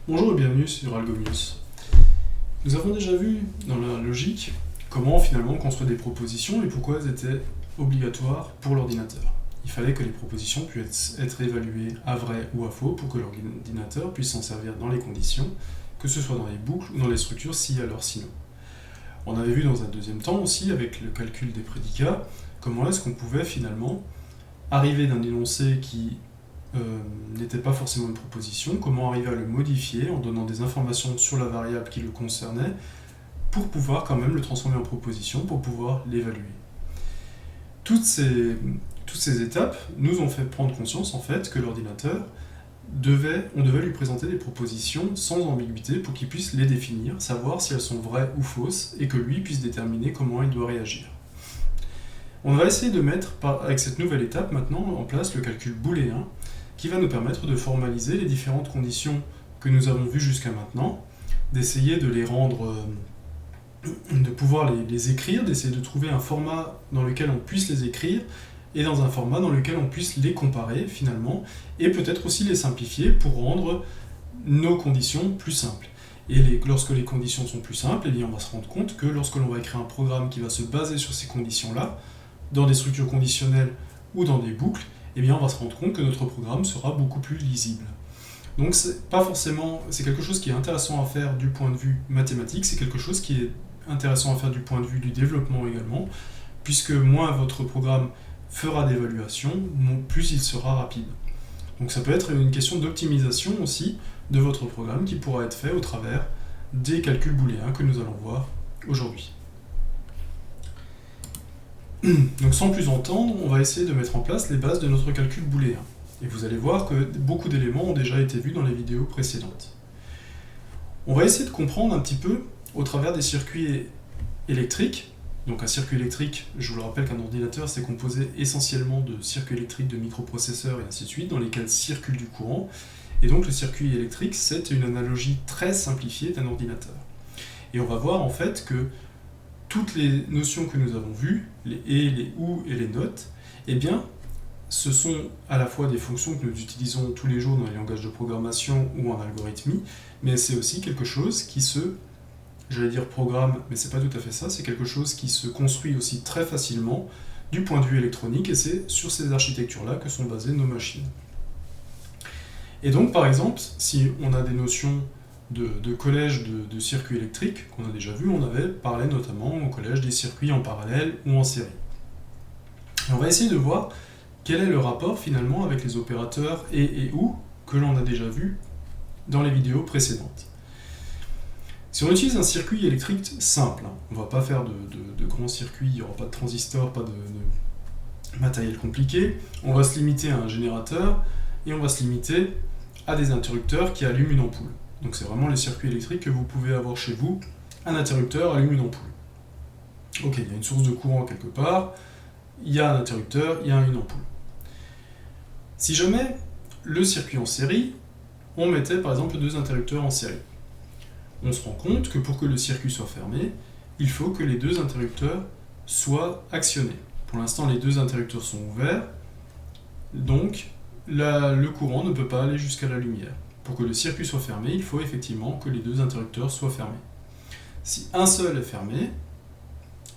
Bonjour et bienvenue sur Algomius. Nous avons déjà vu dans la logique comment finalement construire des propositions et pourquoi elles étaient obligatoires pour l'ordinateur. Il fallait que les propositions puissent être évaluées à vrai ou à faux pour que l'ordinateur puisse s'en servir dans les conditions, que ce soit dans les boucles ou dans les structures si alors sinon. On avait vu dans un deuxième temps aussi avec le calcul des prédicats comment est-ce qu'on pouvait finalement arriver d'un énoncé qui n'était pas forcément une proposition, comment arriver à le modifier en donnant des informations sur la variable qui le concernait pour pouvoir quand même le transformer en proposition, pour pouvoir l'évaluer. Toutes ces étapes nous ont fait prendre conscience en fait que l'ordinateur on devait lui présenter des propositions sans ambiguïté pour qu'il puisse les définir, savoir si elles sont vraies ou fausses et que lui puisse déterminer comment il doit réagir. On va essayer de mettre, avec cette nouvelle étape maintenant, en place le calcul booléen qui va nous permettre de formaliser les différentes conditions que nous avons vues jusqu'à maintenant, d'essayer de les rendre, de pouvoir les écrire, d'essayer de trouver un format dans lequel on puisse les écrire et dans un format dans lequel on puisse les comparer finalement et peut-être aussi les simplifier pour rendre nos conditions plus simples. Et lorsque les conditions sont plus simples, eh bien on va se rendre compte que lorsque l'on va écrire un programme qui va se baser sur ces conditions-là, dans des structures conditionnelles ou dans des boucles, eh bien on va se rendre compte que notre programme sera beaucoup plus lisible. Donc c'est quelque chose qui est intéressant à faire du point de vue mathématique, c'est quelque chose qui est intéressant à faire du point de vue du développement également, puisque moins votre programme fera d'évaluation, plus il sera rapide. Donc ça peut être une question d'optimisation aussi de votre programme qui pourra être fait au travers des calculs booléens que nous allons voir aujourd'hui. Donc sans plus entendre, on va essayer de mettre en place les bases de notre calcul booléen. Et vous allez voir que beaucoup d'éléments ont déjà été vus dans les vidéos précédentes. On va essayer de comprendre un petit peu au travers des circuits électriques. Donc un circuit électrique, je vous le rappelle qu'un ordinateur c'est composé essentiellement de circuits électriques, de microprocesseurs et ainsi de suite, dans lesquels circule du courant. Et donc le circuit électrique c'est une analogie très simplifiée d'un ordinateur. Et on va voir en fait que toutes les notions que nous avons vues, les et, les ou et les not, eh bien, ce sont à la fois des fonctions que nous utilisons tous les jours dans les langages de programmation ou en algorithmie, mais c'est aussi quelque chose qui j'allais dire programme, mais c'est pas tout à fait ça, c'est quelque chose qui se construit aussi très facilement du point de vue électronique, et c'est sur ces architectures-là que sont basées nos machines. Et donc, par exemple, si on a des notions de collège de circuits électriques, qu'on a déjà vu, on avait parlé notamment au collège des circuits en parallèle ou en série. Et on va essayer de voir quel est le rapport finalement avec les opérateurs et ou que l'on a déjà vu dans les vidéos précédentes. Si on utilise un circuit électrique simple, on ne va pas faire de grands circuits, il n'y aura pas de transistors, pas de matériel compliqué, on va se limiter à un générateur et on va se limiter à des interrupteurs qui allument une ampoule. Donc c'est vraiment les circuits électriques que vous pouvez avoir chez vous. Un interrupteur allume une ampoule. Ok, il y a une source de courant quelque part, il y a un interrupteur, il y a une ampoule. Si jamais le circuit en série, on mettait par exemple deux interrupteurs en série, on se rend compte que pour que le circuit soit fermé, il faut que les deux interrupteurs soient actionnés. Pour l'instant, les deux interrupteurs sont ouverts, donc le courant ne peut pas aller jusqu'à la lumière. Pour que le circuit soit fermé, il faut effectivement que les deux interrupteurs soient fermés. Si un seul est fermé,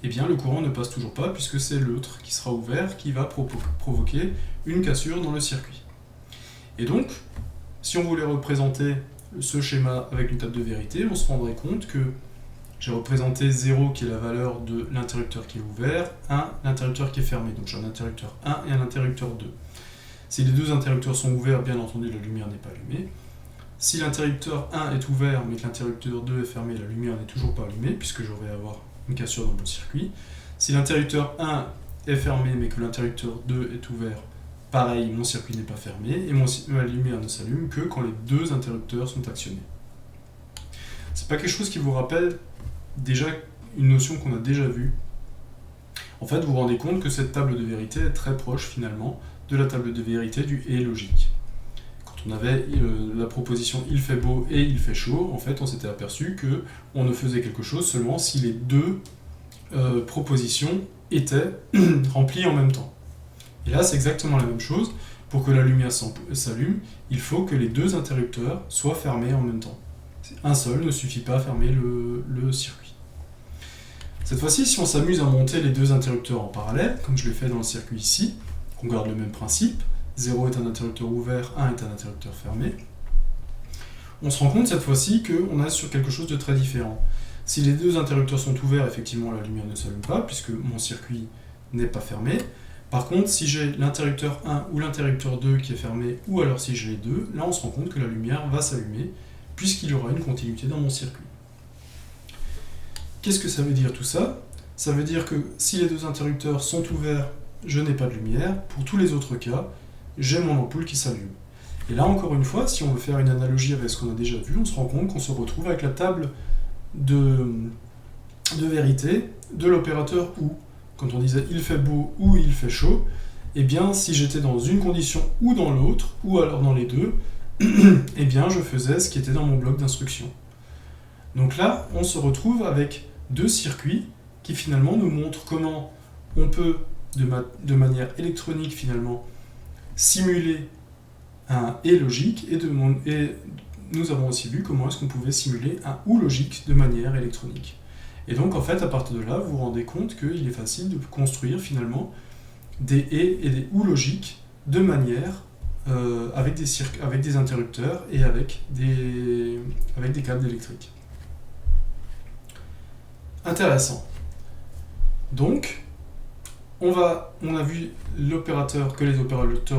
eh bien le courant ne passe toujours pas puisque c'est l'autre qui sera ouvert qui va provoquer une cassure dans le circuit. Et donc, si on voulait représenter ce schéma avec une table de vérité, on se rendrait compte que j'ai représenté 0 qui est la valeur de l'interrupteur qui est ouvert, 1 l'interrupteur qui est fermé. Donc j'ai un interrupteur 1 et un interrupteur 2. Si les deux interrupteurs sont ouverts, bien entendu la lumière n'est pas allumée. Si l'interrupteur 1 est ouvert mais que l'interrupteur 2 est fermé, la lumière n'est toujours pas allumée puisque je vais avoir une cassure dans mon circuit. Si l'interrupteur 1 est fermé mais que l'interrupteur 2 est ouvert, pareil, mon circuit n'est pas fermé et ma lumière ne s'allume que quand les deux interrupteurs sont actionnés. C'est pas quelque chose qui vous rappelle déjà une notion qu'on a déjà vue. En fait, vous vous rendez compte que cette table de vérité est très proche finalement de la table de vérité du et logique. On avait la proposition il fait beau et il fait chaud, en fait on s'était aperçu qu'on ne faisait quelque chose seulement si les deux propositions étaient remplies en même temps. Et là c'est exactement la même chose, pour que la lumière s'allume, il faut que les deux interrupteurs soient fermés en même temps. Un seul ne suffit pas à fermer le circuit. Cette fois-ci, si on s'amuse à monter les deux interrupteurs en parallèle, comme je l'ai fait dans le circuit ici, qu'on garde le même principe, 0 est un interrupteur ouvert, 1 est un interrupteur fermé, on se rend compte cette fois-ci qu'on est sur quelque chose de très différent. Si les deux interrupteurs sont ouverts, effectivement la lumière ne s'allume pas, puisque mon circuit n'est pas fermé. Par contre, si j'ai l'interrupteur 1 ou l'interrupteur 2 qui est fermé, ou alors si j'ai les deux, là on se rend compte que la lumière va s'allumer, puisqu'il y aura une continuité dans mon circuit. Qu'est-ce que ça veut dire tout ça? Ça veut dire que si les deux interrupteurs sont ouverts, je n'ai pas de lumière. Pour tous les autres cas, j'ai mon ampoule qui s'allume. Et là, encore une fois, si on veut faire une analogie avec ce qu'on a déjà vu, on se rend compte qu'on se retrouve avec la table de vérité de l'opérateur OU. Quand on disait « il fait beau » ou « il fait chaud », eh bien, si j'étais dans une condition ou dans l'autre, ou alors dans les deux, eh bien, je faisais ce qui était dans mon bloc d'instructions. Donc là, on se retrouve avec deux circuits qui finalement nous montrent comment on peut, de manière électronique finalement, simuler un « et » logique, et nous avons aussi vu comment est-ce qu'on pouvait simuler un « ou » logique de manière électronique. Et donc en fait, à partir de là, vous vous rendez compte qu'il est facile de construire finalement des « et » et des « ou » logiques de manière avec des interrupteurs et avec des câbles électriques. Intéressant. Donc, on a vu les opérateurs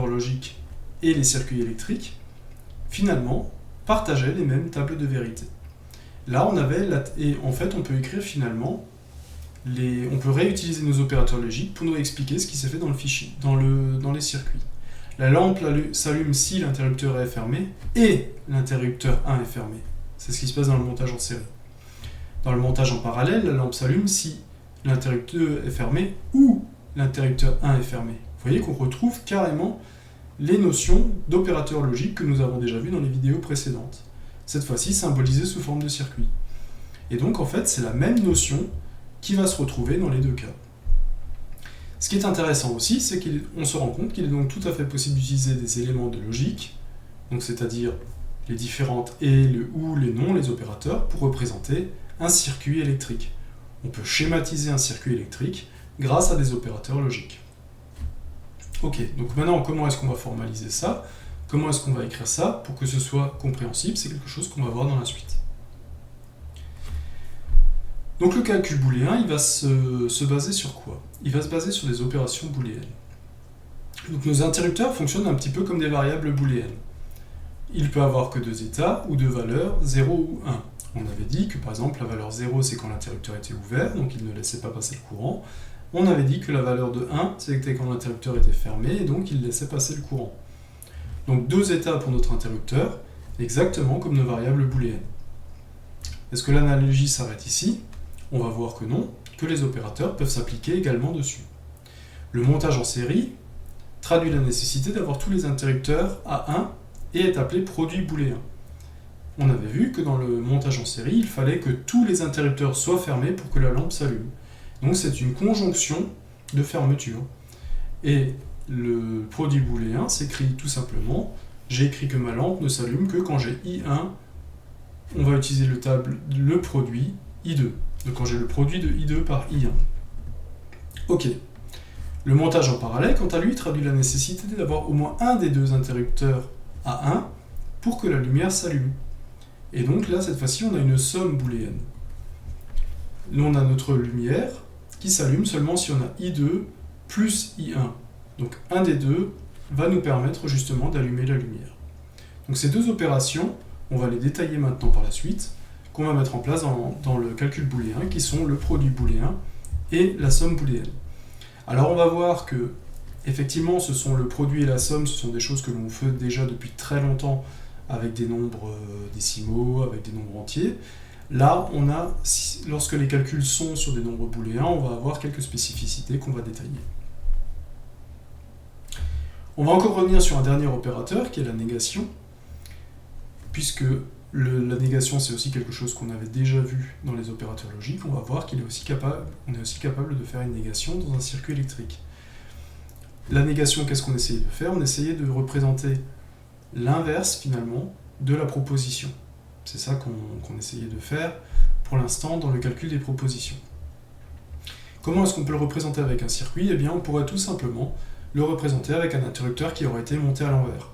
logiques et les circuits électriques, finalement, partageaient les mêmes tables de vérité. Là, et en fait, on peut écrire finalement, on peut réutiliser nos opérateurs logiques pour nous expliquer ce qui s'est fait dans le fichier, dans les circuits. La lampe s'allume si l'interrupteur est fermé et l'interrupteur 1 est fermé. C'est ce qui se passe dans le montage en série. Dans le montage en parallèle, la lampe s'allume si l'interrupteur est fermé ou l'interrupteur 1 est fermé. Vous voyez qu'on retrouve carrément les notions d'opérateurs logiques que nous avons déjà vues dans les vidéos précédentes. Cette fois-ci symbolisées sous forme de circuit. Et donc en fait, c'est la même notion qui va se retrouver dans les deux cas. Ce qui est intéressant aussi, c'est qu'on se rend compte qu'il est donc tout à fait possible d'utiliser des éléments de logique, donc c'est-à-dire les différentes et, le ou, les non, les opérateurs, pour représenter un circuit électrique. On peut schématiser un circuit électrique grâce à des opérateurs logiques. Ok, donc maintenant, comment est-ce qu'on va formaliser ça? Comment est-ce qu'on va écrire ça pour que ce soit compréhensible? C'est quelque chose qu'on va voir dans la suite. Donc le calcul booléen, il va se baser sur quoi? Il va se baser sur des opérations booléennes. Donc nos interrupteurs fonctionnent un petit peu comme des variables booléennes. Il peut avoir que deux états ou deux valeurs, 0 ou 1. On avait dit que par exemple la valeur 0 c'est quand l'interrupteur était ouvert, donc il ne laissait pas passer le courant. On avait dit que la valeur de 1 c'était quand l'interrupteur était fermé, et donc il laissait passer le courant. Donc deux états pour notre interrupteur, exactement comme nos variables booléennes. Est-ce que l'analogie s'arrête ici? On va voir que non, que les opérateurs peuvent s'appliquer également dessus. Le montage en série traduit la nécessité d'avoir tous les interrupteurs à 1 et est appelé produit booléen. On avait vu que dans le montage en série, il fallait que tous les interrupteurs soient fermés pour que la lampe s'allume. Donc c'est une conjonction de fermeture. Et le produit booléen s'écrit tout simplement, j'ai écrit que ma lampe ne s'allume que quand j'ai I1, on va utiliser le produit I2. Donc quand j'ai le produit de I2 par I1. Ok. Le montage en parallèle, quant à lui, traduit la nécessité d'avoir au moins un des deux interrupteurs à 1 pour que la lumière s'allume. Et donc là, cette fois-ci, on a une somme booléenne. Là, on a notre lumière qui s'allume seulement si on a I2 plus I1. Donc un des deux va nous permettre justement d'allumer la lumière. Donc ces deux opérations, on va les détailler maintenant par la suite, qu'on va mettre en place dans le calcul booléen, qui sont le produit booléen et la somme booléenne. Alors on va voir que, effectivement, le produit et la somme, ce sont des choses que l'on fait déjà depuis très longtemps avec des nombres décimaux, avec des nombres entiers. Là, lorsque les calculs sont sur des nombres booléens, on va avoir quelques spécificités qu'on va détailler. On va encore revenir sur un dernier opérateur, qui est la négation, puisque la négation, c'est aussi quelque chose qu'on avait déjà vu dans les opérateurs logiques. On va voir qu'on est aussi capable de faire une négation dans un circuit électrique. La négation, qu'est-ce qu'on essayait de faire? On essayait de représenter l'inverse, finalement, de la proposition. C'est ça qu'on essayait de faire, pour l'instant, dans le calcul des propositions. Comment est-ce qu'on peut le représenter avec un circuit? Eh bien, on pourrait tout simplement le représenter avec un interrupteur qui aurait été monté à l'envers.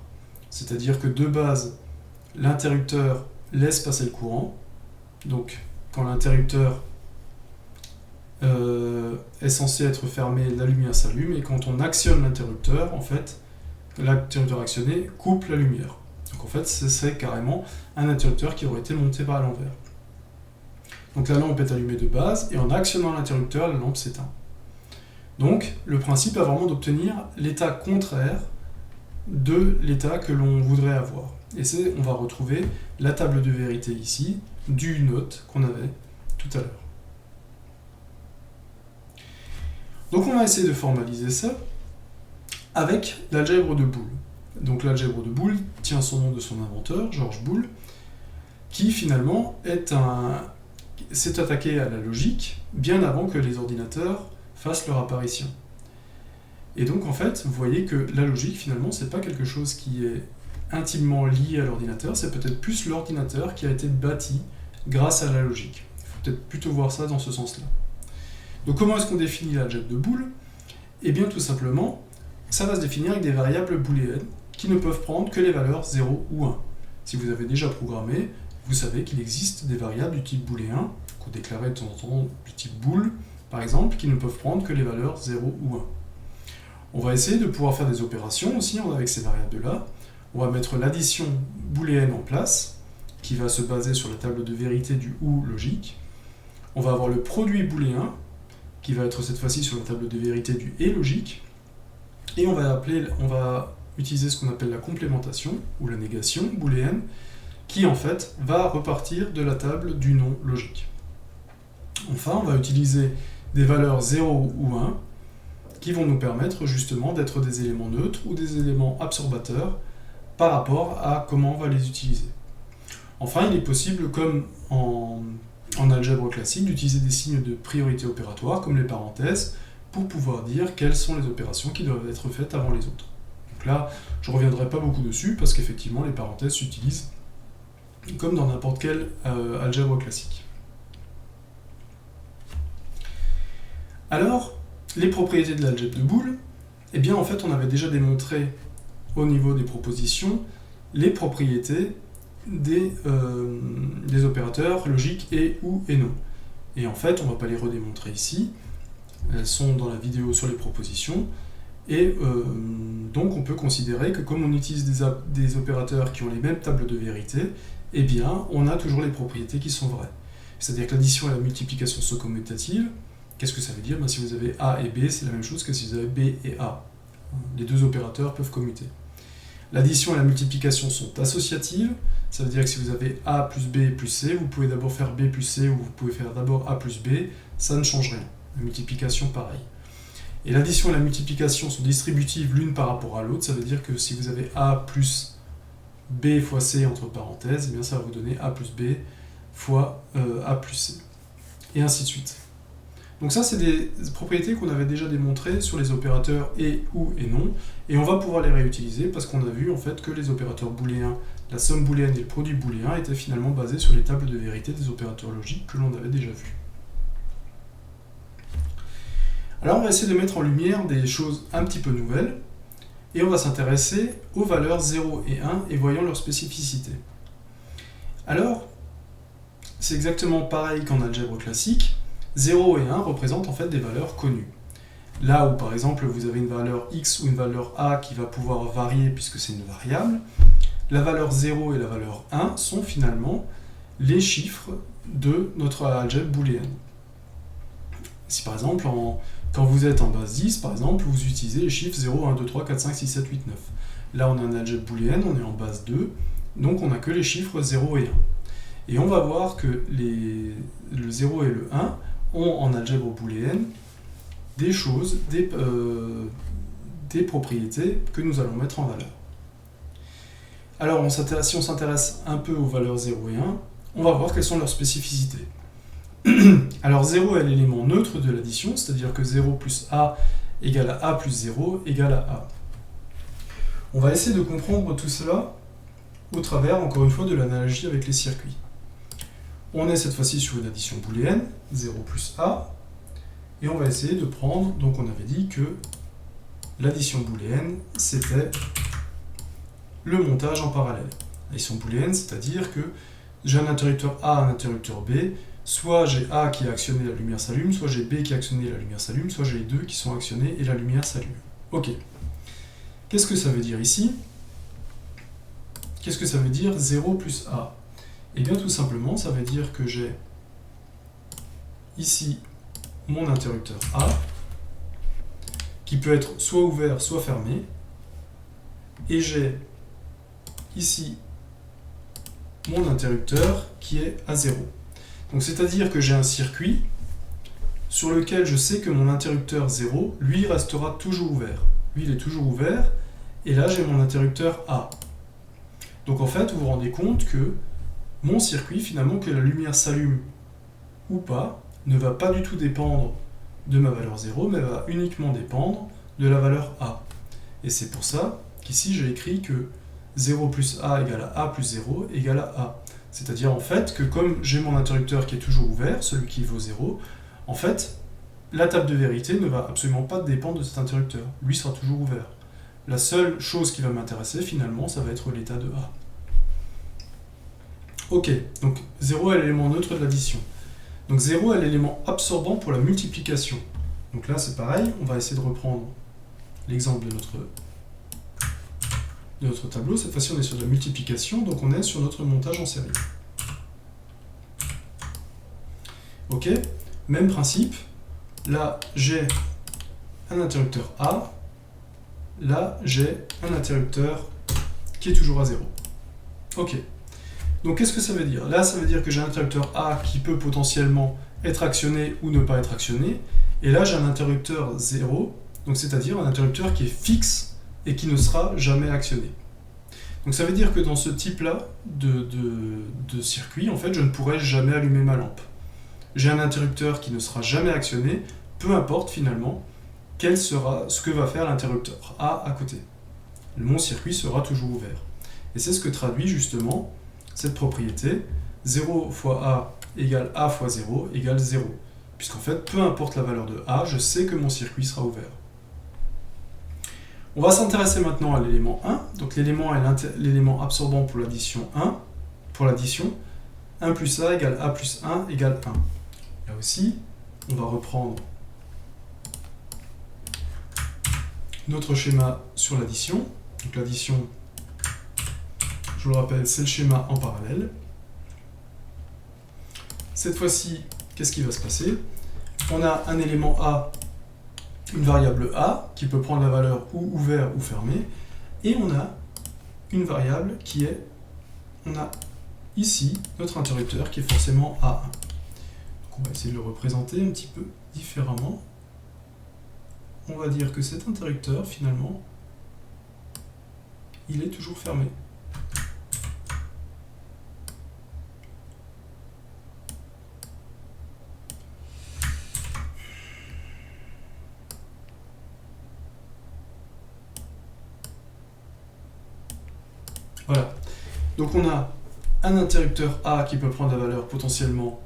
C'est-à-dire que de base, l'interrupteur laisse passer le courant. Donc, quand l'interrupteur est censé être fermé, la lumière s'allume, et quand on actionne l'interrupteur, en fait, l'interrupteur actionné coupe la lumière. Donc en fait, ce serait carrément un interrupteur qui aurait été monté par l'envers. Donc la lampe est allumée de base, et en actionnant l'interrupteur, la lampe s'éteint. Donc le principe est vraiment d'obtenir l'état contraire de l'état que l'on voudrait avoir. Et on va retrouver la table de vérité ici, du note qu'on avait tout à l'heure. Donc on va essayer de formaliser ça avec l'algèbre de Boole. Donc l'algèbre de Boole tient son nom de son inventeur, George Boole, qui finalement s'est attaqué à la logique bien avant que les ordinateurs fassent leur apparition. Et donc en fait, vous voyez que la logique finalement c'est pas quelque chose qui est intimement lié à l'ordinateur, c'est peut-être plus l'ordinateur qui a été bâti grâce à la logique. Il faut peut-être plutôt voir ça dans ce sens-là. Donc comment est-ce qu'on définit l'algèbre de Boole? Eh bien tout simplement, ça va se définir avec des variables booléennes qui ne peuvent prendre que les valeurs 0 ou 1. Si vous avez déjà programmé, vous savez qu'il existe des variables du type booléen, qu'on déclarait de temps en temps du type bool, par exemple, qui ne peuvent prendre que les valeurs 0 ou 1. On va essayer de pouvoir faire des opérations aussi avec ces variables-là. On va mettre l'addition booléenne en place, qui va se baser sur la table de vérité du OU logique. On va avoir le produit booléen, qui va être cette fois-ci sur la table de vérité du et logique. Et on va utiliser ce qu'on appelle la complémentation, ou la négation booléenne, qui en fait va repartir de la table du non logique. Enfin, on va utiliser des valeurs 0 ou 1, qui vont nous permettre justement d'être des éléments neutres ou des éléments absorbateurs par rapport à comment on va les utiliser. Enfin, il est possible, comme en algèbre classique, d'utiliser des signes de priorité opératoire, comme les parenthèses, pour pouvoir dire quelles sont les opérations qui doivent être faites avant les autres. Donc là, je ne reviendrai pas beaucoup dessus, parce qu'effectivement, les parenthèses s'utilisent comme dans n'importe quelle algèbre classique. Alors, les propriétés de l'algèbre de Boole, eh bien en fait on avait déjà démontré au niveau des propositions les propriétés des opérateurs logiques et ou et non. Et en fait on ne va pas les redémontrer ici, elles sont dans la vidéo sur les propositions, et donc on peut considérer que comme on utilise des opérateurs qui ont les mêmes tables de vérité, eh bien on a toujours les propriétés qui sont vraies. C'est-à-dire que l'addition et la multiplication sont commutatives. Qu'est-ce que ça veut dire? Si vous avez A et B, c'est la même chose que si vous avez B et A. Les deux opérateurs peuvent commuter. L'addition et la multiplication sont associatives. Ça veut dire que si vous avez A plus B plus C, vous pouvez d'abord faire B plus C ou vous pouvez faire d'abord A plus B. Ça ne change rien. La multiplication, pareil. Et l'addition et la multiplication sont distributives l'une par rapport à l'autre. Ça veut dire que si vous avez A plus B fois C entre parenthèses, eh bien ça va vous donner A plus B fois A plus C. Et ainsi de suite. Donc ça, c'est des propriétés qu'on avait déjà démontrées sur les opérateurs et, ou et non, et on va pouvoir les réutiliser parce qu'on a vu en fait que les opérateurs booléens, la somme booléenne et le produit booléen étaient finalement basés sur les tables de vérité des opérateurs logiques que l'on avait déjà vus. Alors on va essayer de mettre en lumière des choses un petit peu nouvelles, et on va s'intéresser aux valeurs 0 et 1 et voyons leur spécificité. Alors, c'est exactement pareil qu'en algèbre classique. 0 et 1 représentent en fait des valeurs connues. Là où par exemple vous avez une valeur x ou une valeur a qui va pouvoir varier puisque c'est une variable, la valeur 0 et la valeur 1 sont finalement les chiffres de notre algèbre booléenne. Si par exemple, quand vous êtes en base 10, par exemple, vous utilisez les chiffres 0, 1, 2, 3, 4, 5, 6, 7, 8, 9. Là on a une algèbre booléenne, on est en base 2, donc on n'a que les chiffres 0 et 1. Et on va voir que le 0 et le 1 ont en algèbre booléenne des choses, des propriétés que nous allons mettre en valeur. Alors si on s'intéresse un peu aux valeurs 0 et 1, on va voir quelles sont leurs spécificités. Alors 0 est l'élément neutre de l'addition, c'est-à-dire que 0 plus A égale à A plus 0 égale à A. On va essayer de comprendre tout cela au travers, encore une fois, de l'analogie avec les circuits. On est cette fois-ci sur une addition booléenne, 0 plus A, et on va essayer de prendre, donc on avait dit que l'addition booléenne, c'était le montage en parallèle. L'addition booléenne, c'est-à-dire que j'ai un interrupteur A, un interrupteur B, soit j'ai A qui est actionné, la lumière s'allume, soit j'ai B qui est actionné, la lumière s'allume, soit j'ai les deux qui sont actionnés et la lumière s'allume. Ok. Qu'est-ce que ça veut dire ici? Qu'est-ce que ça veut dire 0 plus A? Eh bien tout simplement, ça veut dire que j'ai ici mon interrupteur A, qui peut être soit ouvert, soit fermé, et j'ai ici mon interrupteur qui est à 0. Donc c'est-à-dire que j'ai un circuit sur lequel je sais que mon interrupteur 0, lui, restera toujours ouvert. Lui, il est toujours ouvert, et là j'ai mon interrupteur A. Donc en fait, vous vous rendez compte que mon circuit, finalement, que la lumière s'allume ou pas, ne va pas du tout dépendre de ma valeur 0, mais va uniquement dépendre de la valeur A. Et c'est pour ça qu'ici j'ai écrit que 0 plus A égale à A plus 0 égale à A. C'est-à-dire en fait que comme j'ai mon interrupteur qui est toujours ouvert, celui qui vaut 0, en fait, la table de vérité ne va absolument pas dépendre de cet interrupteur. Lui sera toujours ouvert. La seule chose qui va m'intéresser finalement, ça va être l'état de A. Ok, donc 0 est l'élément neutre de l'addition. Donc 0 est l'élément absorbant pour la multiplication. Donc là c'est pareil, on va essayer de reprendre l'exemple de notre tableau. Cette fois-ci on est sur de la multiplication, donc on est sur notre montage en série. Ok, même principe. Là j'ai un interrupteur A, là j'ai un interrupteur qui est toujours à 0. Ok. Donc qu'est-ce que ça veut dire? Là, ça veut dire que j'ai un interrupteur A qui peut potentiellement être actionné ou ne pas être actionné. Et là, j'ai un interrupteur 0, donc c'est-à-dire un interrupteur qui est fixe et qui ne sera jamais actionné. Donc ça veut dire que dans ce type-là de circuit, en fait, je ne pourrai jamais allumer ma lampe. J'ai un interrupteur qui ne sera jamais actionné, peu importe finalement quel sera ce que va faire l'interrupteur A à côté. Mon circuit sera toujours ouvert. Et c'est ce que traduit justement cette propriété, 0 fois A égale A fois 0 égale 0. Puisqu'en fait, peu importe la valeur de A, je sais que mon circuit sera ouvert. On va s'intéresser maintenant à l'élément 1. Donc l'élément est l'élément absorbant pour l'addition 1. Pour l'addition, 1 plus A égale A plus 1 égale 1. Là aussi, on va reprendre notre schéma sur l'addition. Donc l'addition, je vous le rappelle, c'est le schéma en parallèle. Cette fois-ci, qu'est-ce qui va se passer? On a un élément A, une variable A, qui peut prendre la valeur ou ouvert ou fermé, et on a une variable qui est, on a ici notre interrupteur qui est forcément A1. Donc on va essayer de le représenter un petit peu différemment. On va dire que cet interrupteur, finalement, il est toujours fermé. Voilà. Donc on a un interrupteur A qui peut prendre la valeur potentiellement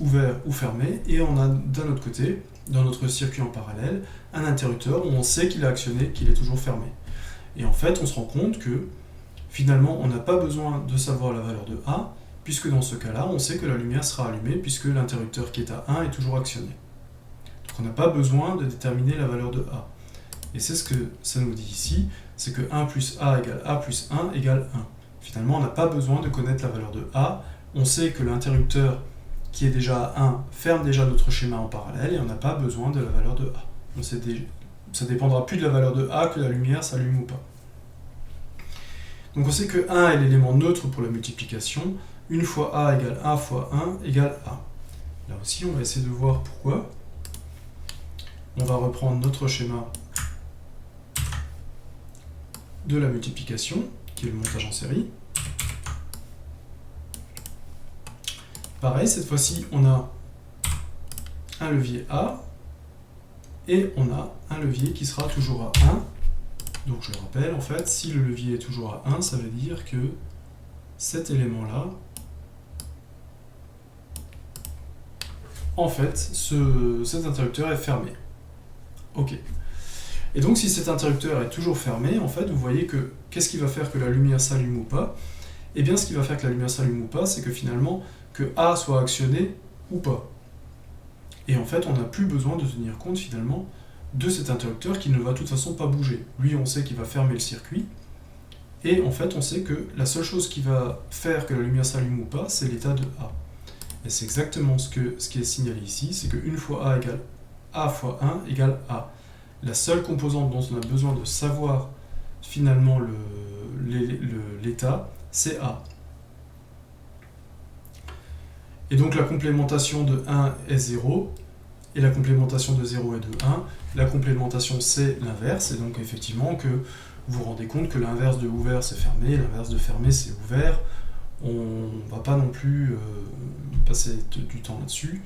ouvert ou fermé, et on a d'un autre côté, dans notre circuit en parallèle, un interrupteur où on sait qu'il est actionné, qu'il est toujours fermé. Et en fait, on se rend compte que finalement, on n'a pas besoin de savoir la valeur de A, puisque dans ce cas-là, on sait que la lumière sera allumée, puisque l'interrupteur qui est à 1 est toujours actionné. Donc on n'a pas besoin de déterminer la valeur de A. Et c'est ce que ça nous dit ici, c'est que 1 plus A égale A plus 1 égale 1. Finalement, on n'a pas besoin de connaître la valeur de A, on sait que l'interrupteur qui est déjà à 1 ferme déjà notre schéma en parallèle, et on n'a pas besoin de la valeur de A. Donc ça dépendra plus de la valeur de A que la lumière s'allume ou pas. Donc on sait que 1 est l'élément neutre pour la multiplication, une fois A égale 1 fois 1 égale A. Là aussi, on va essayer de voir pourquoi. On va reprendre notre schéma de la multiplication, qui est le montage en série. Pareil, cette fois-ci, on a un levier A, et on a un levier qui sera toujours à 1. Donc je le rappelle, en fait, si le levier est toujours à 1, ça veut dire que cet élément-là, en fait, cet interrupteur est fermé. Ok. Et donc si cet interrupteur est toujours fermé, en fait, vous voyez que qu'est-ce qui va faire que la lumière s'allume ou pas? Eh bien, ce qui va faire que la lumière s'allume ou pas, c'est que finalement, que A soit actionné ou pas. Et en fait, on n'a plus besoin de tenir compte finalement de cet interrupteur qui ne va de toute façon pas bouger. Lui, on sait qu'il va fermer le circuit, et en fait, on sait que la seule chose qui va faire que la lumière s'allume ou pas, c'est l'état de A. Et c'est exactement ce qui est signalé ici, c'est que 1 fois A égale A fois 1 égale A. La seule composante dont on a besoin de savoir finalement l'état, c'est A. Et donc la complémentation de 1 est 0, et la complémentation de 0 est de 1. La complémentation, c'est l'inverse, et donc effectivement que vous vous rendez compte que l'inverse de ouvert, c'est fermé, l'inverse de fermé, c'est ouvert. On ne va pas non plus passer du temps là-dessus.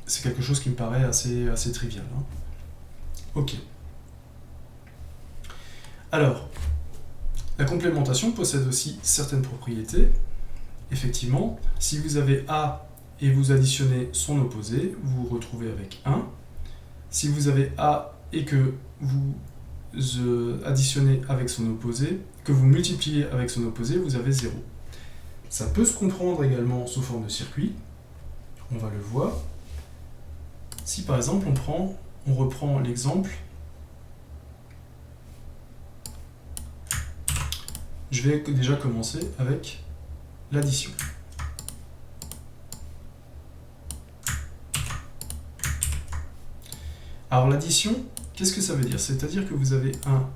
C'est quelque chose qui me paraît assez trivial. Hein. Ok. Alors, la complémentation possède aussi certaines propriétés. Effectivement, si vous avez A et vous additionnez son opposé, vous vous retrouvez avec 1. Si vous avez A et que vous additionnez avec son opposé, que vous multipliez avec son opposé, vous avez 0. Ça peut se comprendre également sous forme de circuit. On va le voir. Si par exemple on reprend l'exemple, je vais déjà commencer avec l'addition. Alors l'addition, qu'est-ce que ça veut dire? C'est-à-dire que vous avez un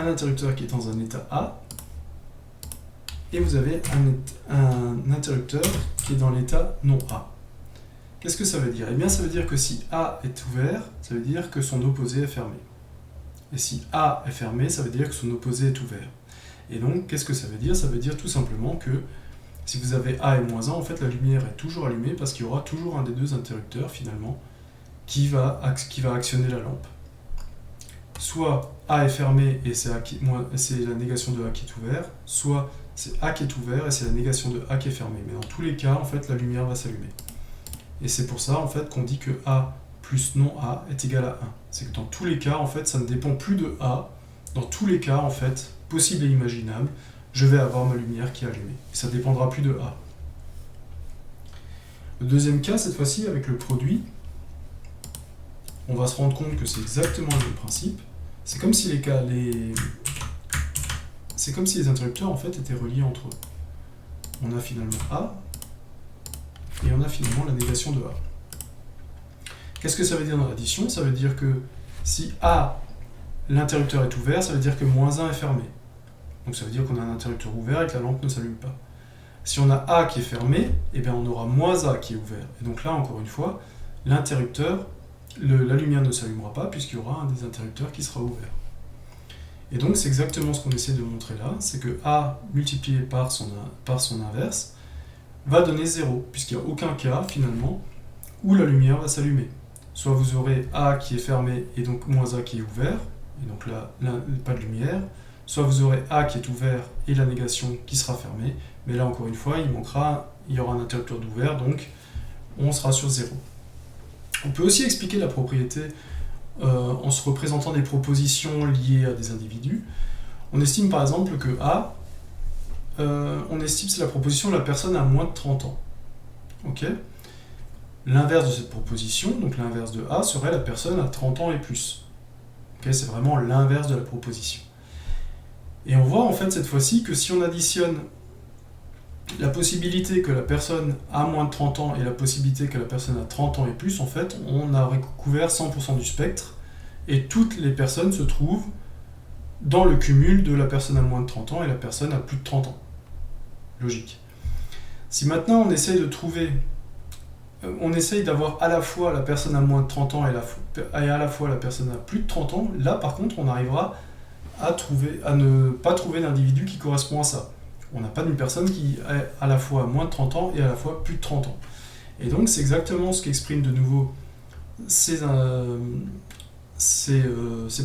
interrupteur qui est dans un état A, et vous avez un interrupteur qui est dans l'état non A. Qu'est-ce que ça veut dire? Eh bien, ça veut dire que si A est ouvert, ça veut dire que son opposé est fermé. Et si A est fermé, ça veut dire que son opposé est ouvert. Et donc, qu'est-ce que ça veut dire? Ça veut dire tout simplement que si vous avez A et moins 1, en fait, la lumière est toujours allumée parce qu'il y aura toujours un des deux interrupteurs, finalement, qui va actionner la lampe. Soit A est fermé et c'est la négation de A qui est ouvert, soit c'est A qui est ouvert et c'est la négation de A qui est fermé. Mais dans tous les cas, en fait, la lumière va s'allumer. Et c'est pour ça, en fait, qu'on dit que A plus non A est égal à 1. C'est que dans tous les cas, en fait, ça ne dépend plus de A. Dans tous les cas, en fait, possible et imaginable, je vais avoir ma lumière qui est allumée. Et ça ne dépendra plus de A. Le deuxième cas, cette fois-ci, avec le produit, on va se rendre compte que c'est exactement le même principe. C'est comme si les interrupteurs, en fait, étaient reliés entre eux. On a finalement A, et on a finalement la négation de A. Qu'est-ce que ça veut dire dans l'addition? Ça veut dire que si A, l'interrupteur est ouvert, ça veut dire que moins 1 est fermé. Donc ça veut dire qu'on a un interrupteur ouvert et que la lampe ne s'allume pas. Si on a A qui est fermé, eh bien on aura moins A qui est ouvert. Et donc là, encore une fois, l'interrupteur, la lumière ne s'allumera pas puisqu'il y aura un des interrupteurs qui sera ouvert. Et donc c'est exactement ce qu'on essaie de montrer là, c'est que A multiplié par son inverse va donner 0, puisqu'il n'y a aucun cas, finalement, où la lumière va s'allumer. Soit vous aurez A qui est fermé et donc moins A qui est ouvert, et donc là, pas de lumière, soit vous aurez A qui est ouvert et la négation qui sera fermée, mais là, encore une fois, il y aura un interrupteur d'ouvert, donc on sera sur 0. On peut aussi expliquer la propriété en se représentant des propositions liées à des individus. On estime par exemple que A, c'est la proposition la personne a moins de 30 ans. Ok ? L'inverse de cette proposition, donc l'inverse de A, serait la personne à 30 ans et plus. Okay, c'est vraiment l'inverse de la proposition. Et on voit en fait cette fois-ci que si on additionne la possibilité que la personne a moins de 30 ans et la possibilité que la personne a 30 ans et plus, en fait, on a recouvert 100% du spectre et toutes les personnes se trouvent dans le cumul de la personne à moins de 30 ans et la personne à plus de 30 ans. Logique. Si maintenant on essaye d'avoir à la fois la personne à moins de 30 ans et à la fois la personne à plus de 30 ans, là par contre on arrivera à ne pas trouver d'individu qui correspond à ça. On n'a pas d'une personne qui est à la fois moins de 30 ans et à la fois plus de 30 ans. Et donc c'est exactement ce qu'expriment de nouveau ces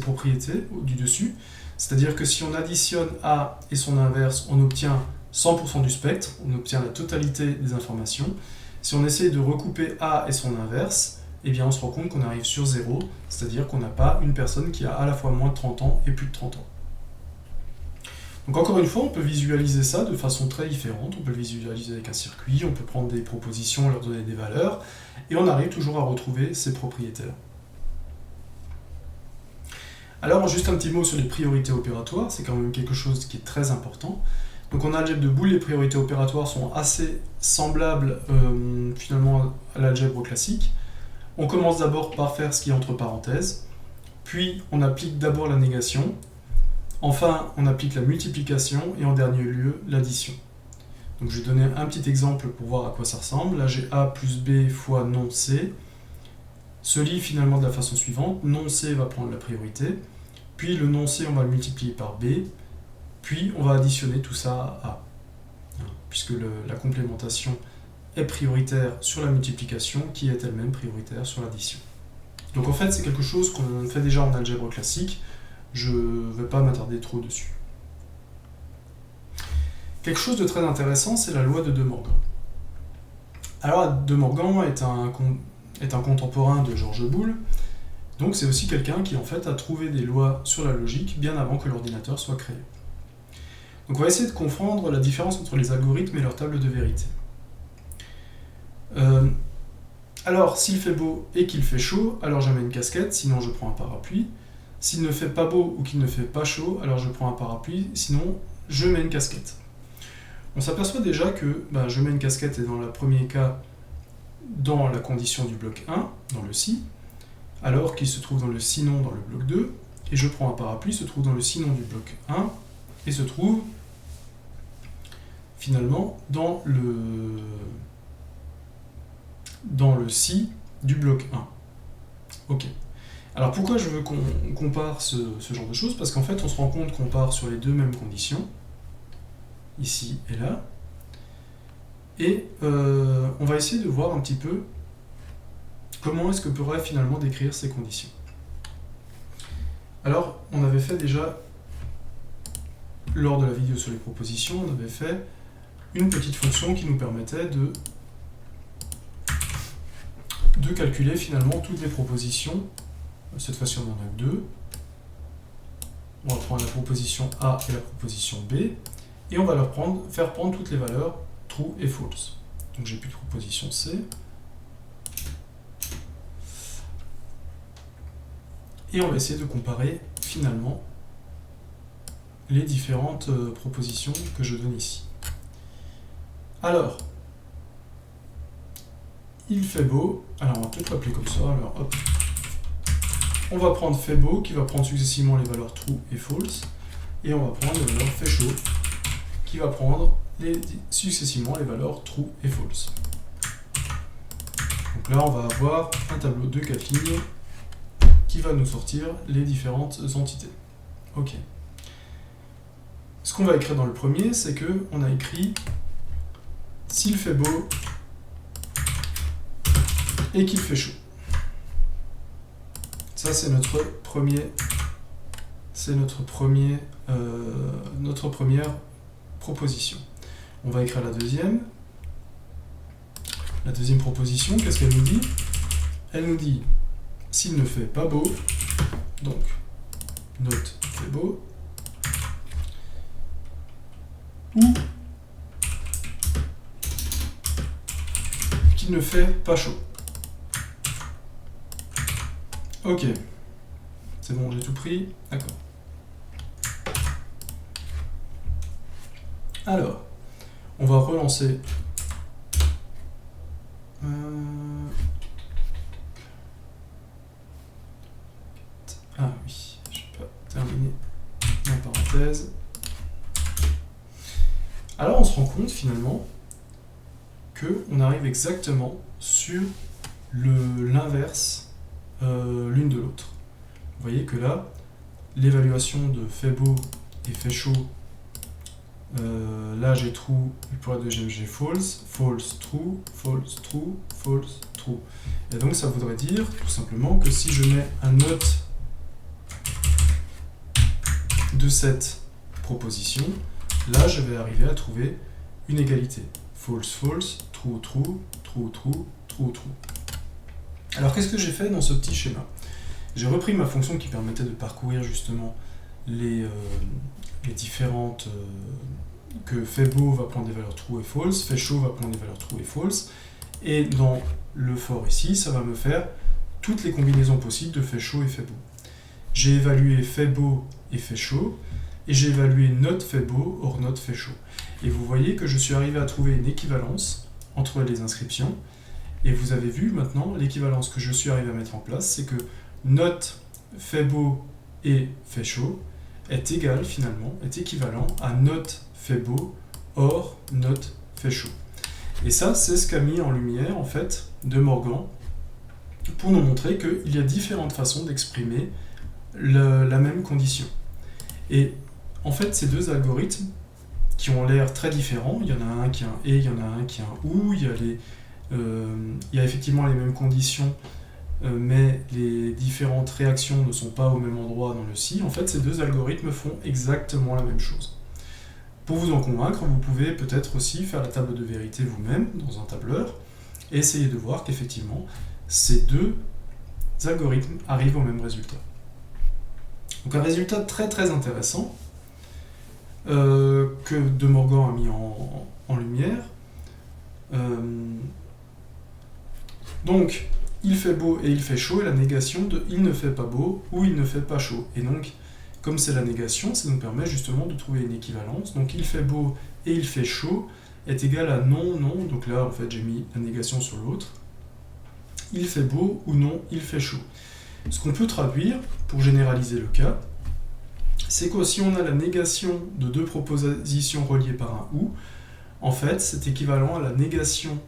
propriétés du dessus. C'est-à-dire que si on additionne A et son inverse, on obtient 100% du spectre, on obtient la totalité des informations. Si on essaye de recouper A et son inverse, eh bien on se rend compte qu'on arrive sur 0, c'est-à-dire qu'on n'a pas une personne qui a à la fois moins de 30 ans et plus de 30 ans. Donc encore une fois, on peut visualiser ça de façon très différente. On peut le visualiser avec un circuit, on peut prendre des propositions, leur donner des valeurs, et on arrive toujours à retrouver ces propriétés-là. Alors, juste un petit mot sur les priorités opératoires, c'est quand même quelque chose qui est très important. Donc en algèbre de Boole, les priorités opératoires sont assez semblables finalement à l'algèbre classique. On commence d'abord par faire ce qui est entre parenthèses, puis on applique d'abord la négation, enfin on applique la multiplication, et en dernier lieu, l'addition. Donc je vais donner un petit exemple pour voir à quoi ça ressemble. Là j'ai A plus B fois non C, se lit finalement de la façon suivante. Non C va prendre la priorité, puis le non C on va le multiplier par B, puis on va additionner tout ça à A, puisque la complémentation est prioritaire sur la multiplication, qui est elle-même prioritaire sur l'addition. Donc en fait c'est quelque chose qu'on fait déjà en algèbre classique, je ne vais pas m'attarder trop dessus. Quelque chose de très intéressant, c'est la loi de De Morgan. Alors De Morgan est un contemporain de George Boole, donc c'est aussi quelqu'un qui en fait a trouvé des lois sur la logique bien avant que l'ordinateur soit créé. Donc on va essayer de comprendre la différence entre les algorithmes et leur table de vérité. Alors s'il fait beau et qu'il fait chaud, alors je mets une casquette, sinon je prends un parapluie. S'il ne fait pas beau ou qu'il ne fait pas chaud, alors je prends un parapluie, sinon je mets une casquette. On s'aperçoit déjà que je mets une casquette et dans le premier cas, dans la condition du bloc 1, dans le si, alors qu'il se trouve dans le sinon dans le bloc 2, et je prends un parapluie, se trouve dans le sinon du bloc 1, et se trouve finalement dans le si du bloc 1. Ok. Alors pourquoi je veux qu'on compare ce genre de choses? Parce qu'en fait on se rend compte qu'on part sur les deux mêmes conditions, ici et là, et on va essayer de voir un petit peu comment est-ce que pourrait finalement décrire ces conditions. Alors on avait fait déjà, lors de la vidéo sur les propositions, on avait fait une petite fonction qui nous permettait de calculer finalement toutes les propositions. Cette fois-ci on en a deux. On va prendre la proposition A et la proposition B, et on va leur faire prendre toutes les valeurs true et false. Donc j'ai plus de proposition C. Et on va essayer de comparer finalement les différentes propositions que je donne ici. Alors, il fait beau, alors on va peut-être l'appeler comme ça, alors hop. On va prendre fait beau, qui va prendre successivement les valeurs true et false, et on va prendre les valeurs fait chaud, qui va prendre successivement les valeurs true et false. Donc là, on va avoir un tableau de 4 lignes qui va nous sortir les différentes entités. Ok. Ce qu'on va écrire dans le premier, c'est que on a écrit s'il fait beau et qu'il fait chaud. Ça, c'est notre première proposition. On va écrire la deuxième. La deuxième proposition, qu'est-ce qu'elle nous dit? Elle nous dit s'il ne fait pas beau, donc note fait beau, ou qu'il ne fait pas chaud. Ok, c'est bon, j'ai tout pris, d'accord. Alors, on va relancer. Ah oui, je n'ai pas terminé ma parenthèse. Alors on se rend compte finalement qu'on arrive exactement sur l'inverse l'une de l'autre. Vous voyez que là, l'évaluation de fait beau et fait chaud Là j'ai true, et pour la deuxième j'ai false, false, true, false, true, false, true. Et donc ça voudrait dire tout simplement que si je mets un note de cette proposition, là je vais arriver à trouver une égalité. False, false, true, true, true, true, true, true. Alors qu'est-ce que j'ai fait dans ce petit schéma? J'ai repris ma fonction qui permettait de parcourir justement les différentes... que fait beau va prendre des valeurs true et false, fait chaud va prendre des valeurs true et false, et dans le for ici, ça va me faire toutes les combinaisons possibles de fait chaud et fait beau. J'ai évalué fait beau et fait chaud, et j'ai évalué not fait beau or not fait chaud. Et vous voyez que je suis arrivé à trouver une équivalence entre les inscriptions, et vous avez vu maintenant l'équivalence que je suis arrivé à mettre en place, c'est que not fait beau et fait chaud est égal finalement, est équivalent à not fait beau or not fait chaud. Et ça, c'est ce qu'a mis en lumière en fait De Morgan pour nous montrer qu'il y a différentes façons d'exprimer la même condition. Et en fait, ces deux algorithmes qui ont l'air très différents, il y en a un qui a un et, il y en a un qui a un ou, il y a effectivement les mêmes conditions, mais les différentes réactions ne sont pas au même endroit dans le si. En fait, ces deux algorithmes font exactement la même chose. Pour vous en convaincre, vous pouvez peut-être aussi faire la table de vérité vous-même dans un tableur et essayer de voir qu'effectivement, ces deux algorithmes arrivent au même résultat. Donc un résultat très très intéressant que De Morgan a mis en lumière. Donc, il fait beau et il fait chaud est la négation de il ne fait pas beau ou il ne fait pas chaud. Et donc, comme c'est la négation, ça nous permet justement de trouver une équivalence. Donc, il fait beau et il fait chaud est égal à non, non. Donc là, en fait, j'ai mis la négation sur l'autre. Il fait beau ou non, il fait chaud. Ce qu'on peut traduire, pour généraliser le cas, c'est que si on a la négation de deux propositions reliées par un ou, en fait, c'est équivalent à la négation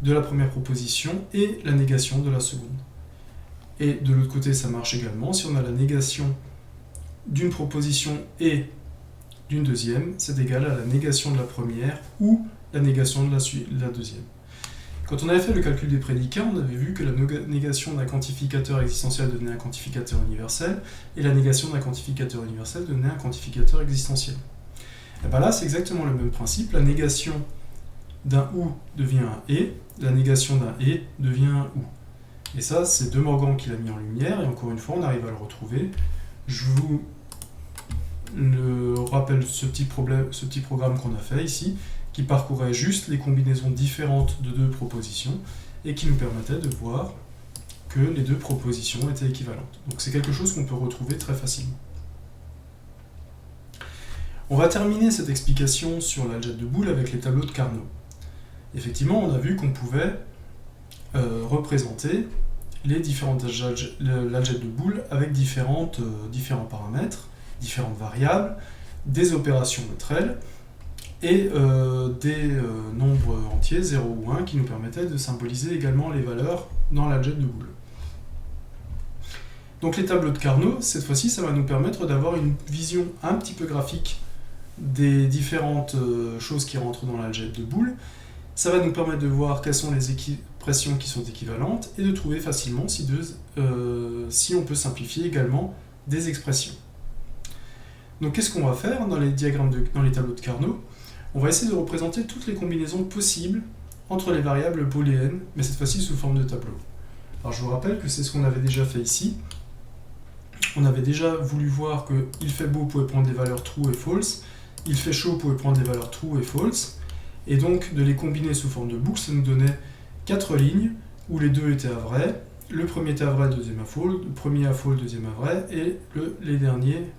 de la première proposition et la négation de la seconde. Et de l'autre côté, ça marche également. Si on a la négation d'une proposition et d'une deuxième, c'est égal à la négation de la première ou la négation de la deuxième. Quand on avait fait le calcul des prédicats, on avait vu que la négation d'un quantificateur existentiel devenait un quantificateur universel, et la négation d'un quantificateur universel devenait un quantificateur existentiel. Et bien là, c'est exactement le même principe. La négation d'un ou devient un et, la négation d'un et devient un ou. Et ça, c'est De Morgan qui l'a mis en lumière, et encore une fois, on arrive à le retrouver. Je vous rappelle ce petit programme qu'on a fait ici, qui parcourait juste les combinaisons différentes de deux propositions, et qui nous permettait de voir que les deux propositions étaient équivalentes. Donc c'est quelque chose qu'on peut retrouver très facilement. On va terminer cette explication sur l'algèbre de Boole avec les tableaux de Carnot. Effectivement, on a vu qu'on pouvait représenter les différentes l'algèbre de Boole avec différents paramètres, différentes variables, des opérations entre elles, et des nombres entiers, 0 ou 1, qui nous permettaient de symboliser également les valeurs dans l'algèbre de Boole. Donc les tableaux de Carnot, cette fois-ci, ça va nous permettre d'avoir une vision un petit peu graphique des différentes choses qui rentrent dans l'algèbre de Boole. Ça va nous permettre de voir quelles sont les expressions qui sont équivalentes et de trouver facilement si on peut simplifier également des expressions. Donc qu'est-ce qu'on va faire dans les tableaux de Carnot? On va essayer de représenter toutes les combinaisons possibles entre les variables booléennes, mais cette fois-ci sous forme de tableau. Alors je vous rappelle que c'est ce qu'on avait déjà fait ici. On avait déjà voulu voir que il fait beau pouvait prendre des valeurs true et false, il fait chaud pouvait prendre des valeurs true et false, et donc de les combiner sous forme de boucle, ça nous donnait 4 lignes où les deux étaient à vrai, le premier était à vrai, le deuxième à faux, le premier à faux, le deuxième à vrai, et le dernier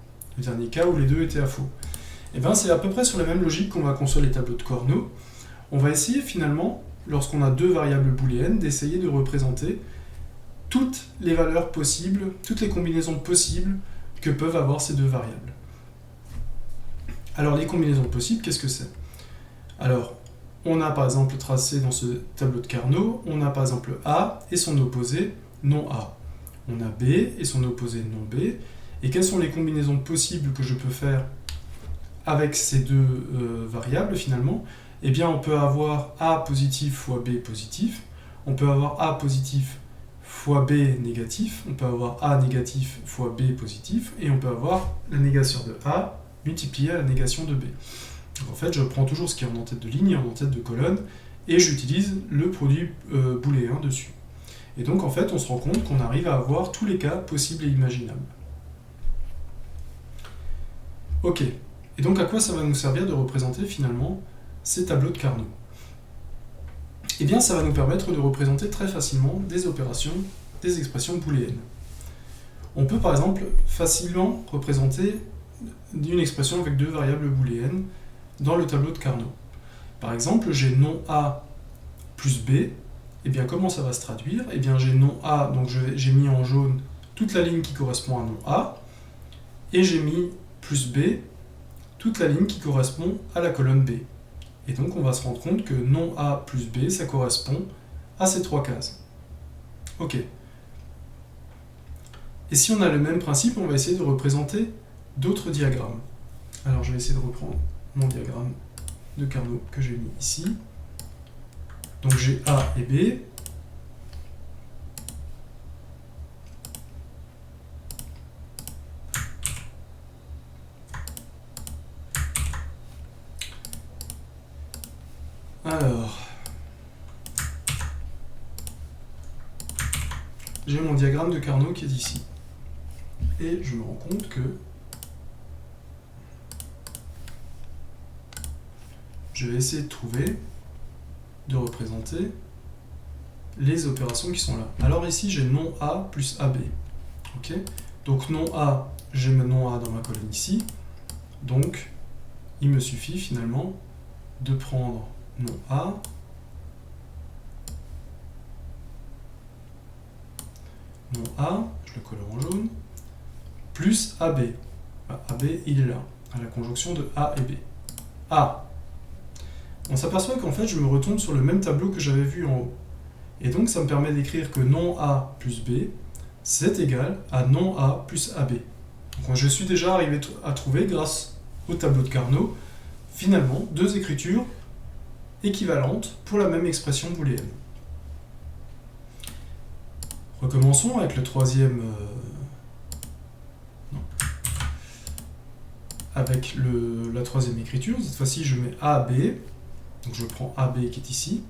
cas où les deux étaient à faux. Et bien c'est à peu près sur la même logique qu'on va construire les tableaux de Carnot. On va essayer finalement, lorsqu'on a deux variables booléennes, d'essayer de représenter toutes les valeurs possibles, toutes les combinaisons possibles que peuvent avoir ces deux variables. Alors les combinaisons possibles, qu'est-ce que c'est? Alors, on a par exemple tracé dans ce tableau de Carnot, on a par exemple A et son opposé non A. On a B et son opposé non B. Et quelles sont les combinaisons possibles que je peux faire avec ces deux variables finalement, eh bien on peut avoir A positif fois B positif, on peut avoir A positif fois B négatif, on peut avoir A négatif fois B positif, et on peut avoir la négation de A multipliée à la négation de B. Donc en fait, je prends toujours ce qui est en en-tête de ligne et en en-tête de colonne, et j'utilise le produit booléen dessus. Et donc en fait, on se rend compte qu'on arrive à avoir tous les cas possibles et imaginables. Ok, et donc à quoi ça va nous servir de représenter finalement ces tableaux de Carnot? Eh bien, ça va nous permettre de représenter très facilement des opérations, des expressions booléennes. On peut par exemple facilement représenter une expression avec deux variables booléennes dans le tableau de Carnot. Par exemple, j'ai non A plus B, et bien comment ça va se traduire? Eh bien j'ai non A, donc j'ai mis en jaune toute la ligne qui correspond à non A, et j'ai mis plus B, toute la ligne qui correspond à la colonne B. Et donc on va se rendre compte que non A plus B, ça correspond à ces trois cases. Ok. Et si on a le même principe, on va essayer de représenter d'autres diagrammes. Alors je vais essayer de reprendre mon diagramme de Carnot que j'ai mis ici. Donc j'ai A et B. Alors, j'ai mon diagramme de Carnot qui est ici. Et je me rends compte que je vais essayer de trouver, de représenter les opérations qui sont là. Alors ici, j'ai non A plus AB. Ok? Donc non A, j'ai mon non A dans ma colonne ici. Donc, il me suffit finalement de prendre non A, non A, je le colle en jaune, plus AB. AB, il est là, à la conjonction de A et B. A. On s'aperçoit qu'en fait, je me retombe sur le même tableau que j'avais vu en haut. Et donc, ça me permet d'écrire que non A plus B, c'est égal à non A plus AB. Donc, je suis déjà arrivé à trouver, grâce au tableau de Carnot, finalement, deux écritures équivalentes pour la même expression booléenne. Recommençons avec le troisième... avec la troisième écriture. Cette fois-ci, je mets AB. Donc je prends AB qui est ici.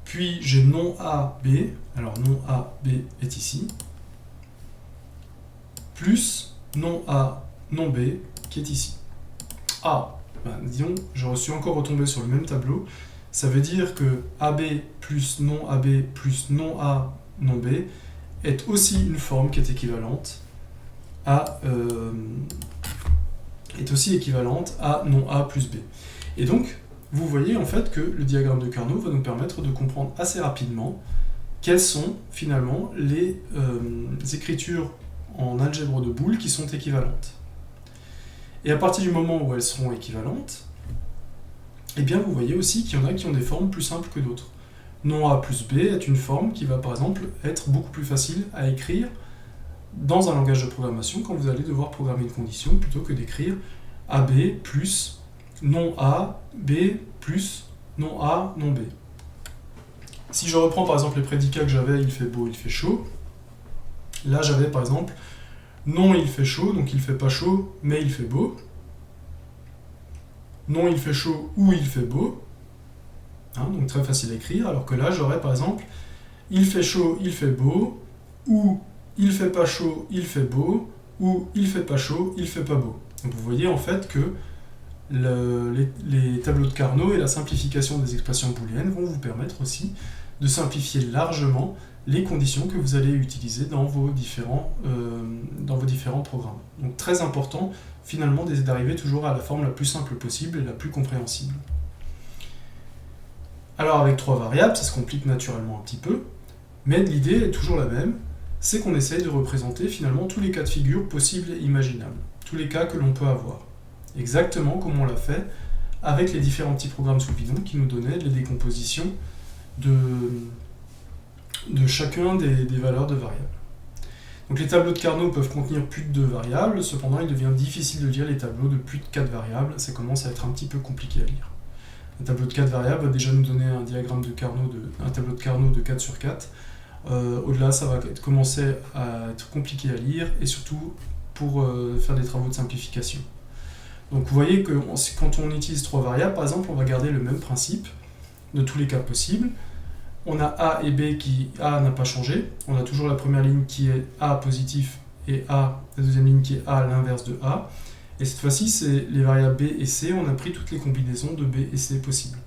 Puis j'ai non AB. Alors non AB est ici. Plus non A, non B qui est ici. Ah, disons, je suis encore retombé sur le même tableau. Ça veut dire que AB plus non AB plus non A, non B est aussi une forme qui est équivalente à non A plus B. Et donc, vous voyez en fait que le diagramme de Carnot va nous permettre de comprendre assez rapidement quelles sont finalement les écritures en algèbre de boules qui sont équivalentes. Et à partir du moment où elles seront équivalentes, eh bien vous voyez aussi qu'il y en a qui ont des formes plus simples que d'autres. Non A plus B est une forme qui va par exemple être beaucoup plus facile à écrire dans un langage de programmation quand vous allez devoir programmer une condition plutôt que d'écrire AB plus non A, B plus non A, non B. Si je reprends par exemple les prédicats que j'avais, il fait beau, il fait chaud, là j'avais par exemple non il fait chaud, donc il fait pas chaud, mais il fait beau. Non il fait chaud ou il fait beau, donc très facile à écrire, alors que là j'aurais par exemple il fait chaud, il fait beau, ou il fait pas chaud, il fait beau, ou il fait pas chaud, il fait pas beau. Donc vous voyez en fait que les tableaux de Carnot et la simplification des expressions booléennes vont vous permettre aussi de simplifier largement les conditions que vous allez utiliser dans vos différents programmes. Donc très important finalement d'arriver toujours à la forme la plus simple possible et la plus compréhensible. Alors avec trois variables, ça se complique naturellement un petit peu, mais l'idée est toujours la même, c'est qu'on essaye de représenter finalement tous les cas de figure possibles et imaginables, tous les cas que l'on peut avoir. Exactement comme on l'a fait avec les différents petits programmes sous Python qui nous donnaient les décompositions de chacun des valeurs de variables. Donc les tableaux de Carnot peuvent contenir plus de 2 variables, cependant il devient difficile de lire les tableaux de plus de 4 variables, ça commence à être un petit peu compliqué à lire. Un tableau de 4 variables va déjà nous donner un diagramme de Carnot, un tableau de Carnot de 4 sur 4. Au-delà, ça va commencer à être compliqué à lire, et surtout pour faire des travaux de simplification. Donc vous voyez que quand on utilise 3 variables, par exemple, on va garder le même principe de tous les cas possibles. On a A et B qui, A n'a pas changé, on a toujours la première ligne qui est A positif et A, la deuxième ligne qui est A, l'inverse de A. Et cette fois-ci, c'est les variables B et C, on a pris toutes les combinaisons de B et C possibles.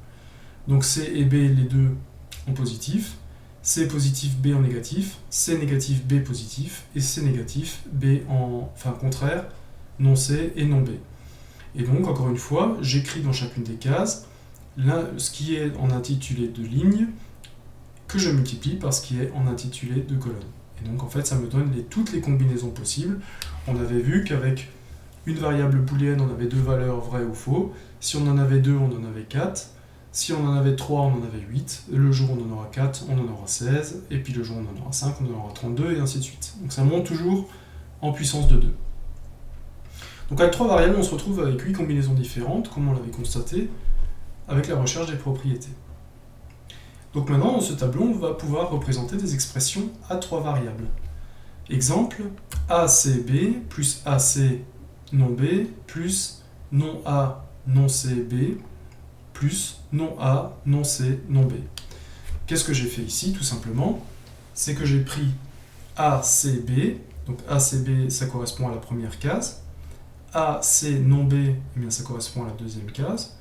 Donc C et B, les deux en positif, C positif, B en négatif, C négatif, B positif, et C négatif, B en contraire, non C et non B. Et donc, encore une fois, j'écris dans chacune des cases ce qui est en intitulé de ligne, que je multiplie par ce qui est en intitulé de colonne. Et donc, en fait, ça me donne toutes les combinaisons possibles. On avait vu qu'avec une variable booléenne, on avait 2 valeurs vraies ou faux. Si on en avait 2, on en avait 4. Si on en avait 3, on en avait 8. Le jour où on en aura 4, on en aura 16. Et puis le jour où on en aura 5, on en aura 32, et ainsi de suite. Donc ça monte toujours en puissance de 2. Donc avec 3 variables, on se retrouve avec 8 combinaisons différentes, comme on l'avait constaté, avec la recherche des propriétés. Donc maintenant, dans ce tableau, on va pouvoir représenter des expressions à 3 variables. Exemple, ACB plus AC non B plus non A non C B plus non A non C non B. Qu'est-ce que j'ai fait ici, tout simplement? C'est que j'ai pris ACB, donc ACB, ça correspond à la première case. AC non B, eh bien, ça correspond à la deuxième case.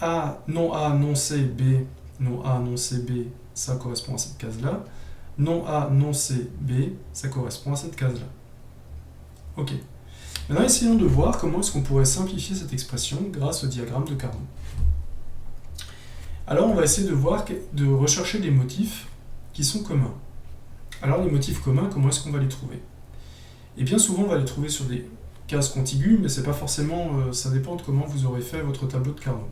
A non C B, non A non C B, ça correspond à cette case-là. Non A non C B, ça correspond à cette case-là. Ok. Maintenant, essayons de voir comment est-ce qu'on pourrait simplifier cette expression grâce au diagramme de Carnot. Alors, on va essayer de rechercher des motifs qui sont communs. Alors, les motifs communs, comment est-ce qu'on va les trouver? Et bien souvent, on va les trouver sur des cases contiguës, mais c'est pas forcément, ça dépend de comment vous aurez fait votre tableau de Carnot.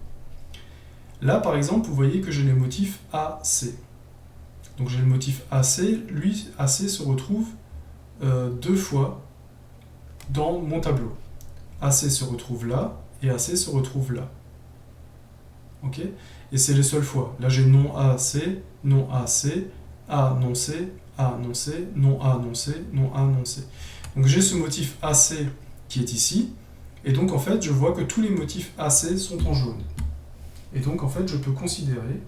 Là, par exemple, vous voyez que j'ai le motif AC. Donc j'ai le motif AC, lui, AC se retrouve 2 fois dans mon tableau. AC se retrouve là, et AC se retrouve là. Ok? Et c'est les seules fois. Là, j'ai non AC, non AC, A non C, A non C, non A non C, non A non C. Donc j'ai ce motif AC qui est ici, et donc en fait, je vois que tous les motifs AC sont en jaune. Et donc en fait, je peux considérer,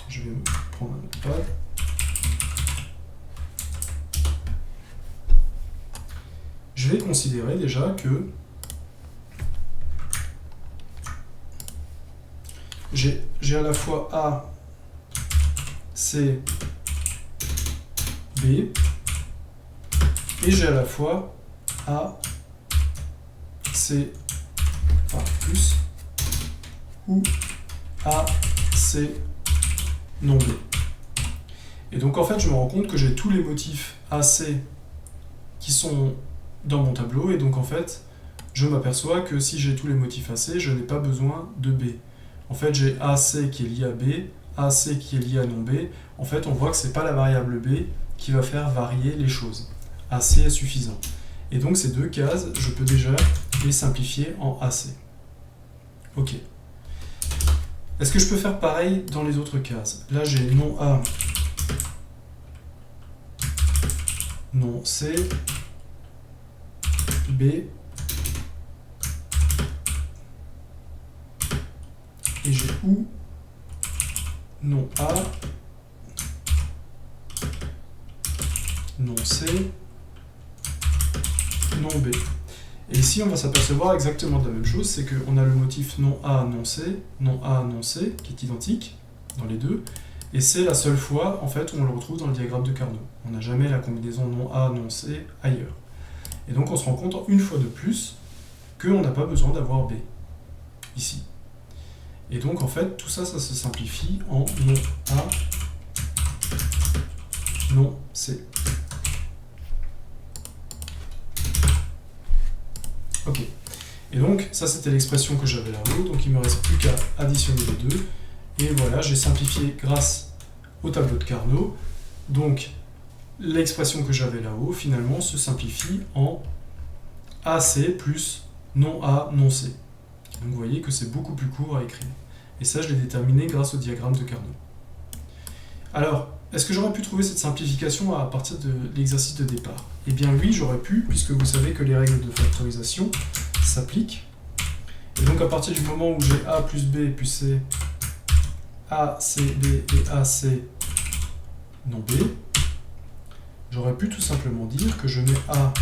je vais me prendre un notepad, je vais considérer déjà que j'ai à la fois A, C, B, et j'ai à la fois A, C, plus, ou A, C, non B. Et donc en fait, je me rends compte que j'ai tous les motifs AC qui sont dans mon tableau, et donc en fait, je m'aperçois que si j'ai tous les motifs AC, je n'ai pas besoin de B. En fait, j'ai AC qui est lié à B, AC qui est lié à non B. En fait, on voit que ce n'est pas la variable B qui va faire varier les choses. AC est suffisant. Et donc ces deux cases, je peux déjà les simplifier en AC. Ok. Est-ce que je peux faire pareil dans les autres cases? Là, j'ai non A, non C, B, et j'ai ou, non A, non C, non B. Et ici, on va s'apercevoir exactement de la même chose, c'est qu'on a le motif non A, non C, non A, non C, qui est identique dans les deux, et c'est la seule fois, en fait, où on le retrouve dans le diagramme de Carnot. On n'a jamais la combinaison non A, non C ailleurs. Et donc, on se rend compte une fois de plus qu'on n'a pas besoin d'avoir B, ici. Et donc, en fait, tout ça, ça se simplifie en non A, non C. Ok. Et donc, ça, c'était l'expression que j'avais là-haut. Donc, il ne me reste plus qu'à additionner les deux. Et voilà, j'ai simplifié grâce au tableau de Carnot. Donc, l'expression que j'avais là-haut, finalement, se simplifie en AC plus non A, non C. Donc vous voyez que c'est beaucoup plus court à écrire. Et ça, je l'ai déterminé grâce au diagramme de Carnot. Alors, est-ce que j'aurais pu trouver cette simplification à partir de l'exercice de départ? Eh bien oui, j'aurais pu, puisque vous savez que les règles de factorisation s'appliquent. Et donc à partir du moment où j'ai A plus B plus C, A, C, B et A, C non B, j'aurais pu tout simplement dire que je mets A,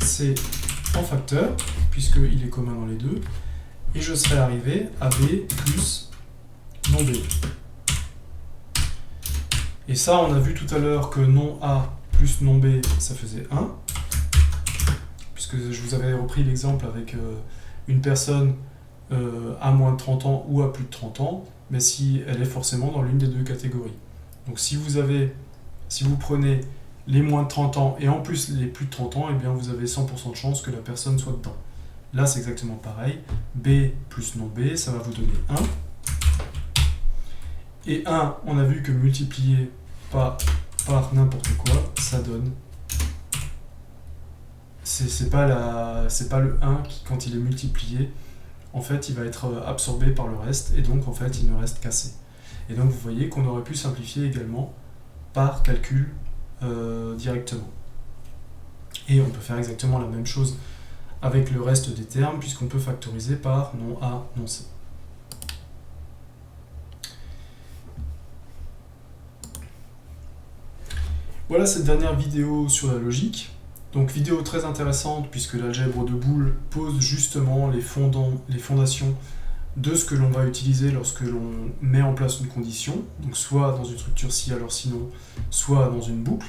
C en facteur, puisqu'il est commun dans les deux, et je serais arrivé à B plus non B. Et ça, on a vu tout à l'heure que non A plus non B, ça faisait 1, puisque je vous avais repris l'exemple avec une personne à moins de 30 ans ou à plus de 30 ans, mais si elle est forcément dans l'une des deux catégories. Donc si vous prenez les moins de 30 ans et en plus les plus de 30 ans, eh bien vous avez 100% de chance que la personne soit dedans. Là, c'est exactement pareil. B plus non B, ça va vous donner 1. Et 1, on a vu que multiplié par n'importe quoi, ça donne... C'est pas le 1 qui, quand il est multiplié, en fait, il va être absorbé par le reste, et donc, en fait, il ne reste qu'à C. Et donc, vous voyez qu'on aurait pu simplifier également par calcul directement. Et on peut faire exactement la même chose avec le reste des termes, puisqu'on peut factoriser par non A, non C. Voilà cette dernière vidéo sur la logique. Donc vidéo très intéressante puisque l'algèbre de Boole pose justement les fondations de ce que l'on va utiliser lorsque l'on met en place une condition, donc soit dans une structure si alors sinon, soit dans une boucle.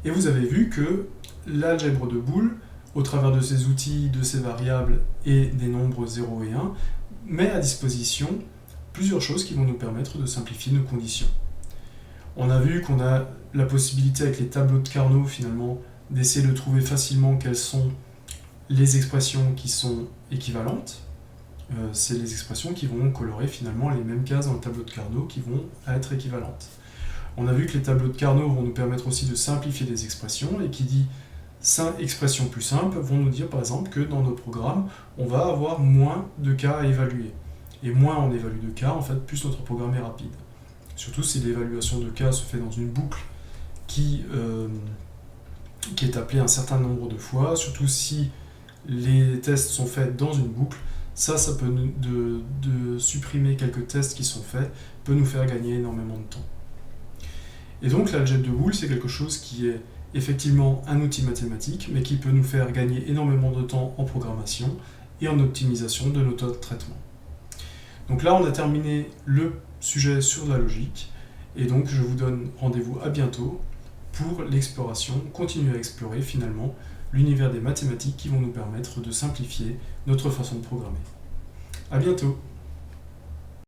Et vous avez vu que l'algèbre de Boole, au travers de ses outils, de ses variables et des nombres 0 et 1, met à disposition plusieurs choses qui vont nous permettre de simplifier nos conditions. On a vu qu'on a la possibilité avec les tableaux de Carnot finalement d'essayer de trouver facilement quelles sont les expressions qui sont équivalentes. C'est les expressions qui vont colorer finalement les mêmes cases dans le tableau de Carnot qui vont être équivalentes. On a vu que les tableaux de Carnot vont nous permettre aussi de simplifier des expressions, et qui dit expressions plus simples vont nous dire par exemple que dans nos programmes, on va avoir moins de cas à évaluer. Et moins on évalue de cas, en fait, plus notre programme est rapide. Surtout si l'évaluation de cas se fait dans une boucle qui est appelée un certain nombre de fois, surtout si les tests sont faits dans une boucle, ça peut de supprimer quelques tests qui sont faits, peut nous faire gagner énormément de temps. Et donc l'algèbre de Boole, c'est quelque chose qui est effectivement un outil mathématique, mais qui peut nous faire gagner énormément de temps en programmation et en optimisation de nos taux de traitement. Donc là, on a terminé le sujet sur la logique, et donc je vous donne rendez-vous à bientôt pour l'exploration, continuer à explorer finalement l'univers des mathématiques qui vont nous permettre de simplifier notre façon de programmer. À bientôt!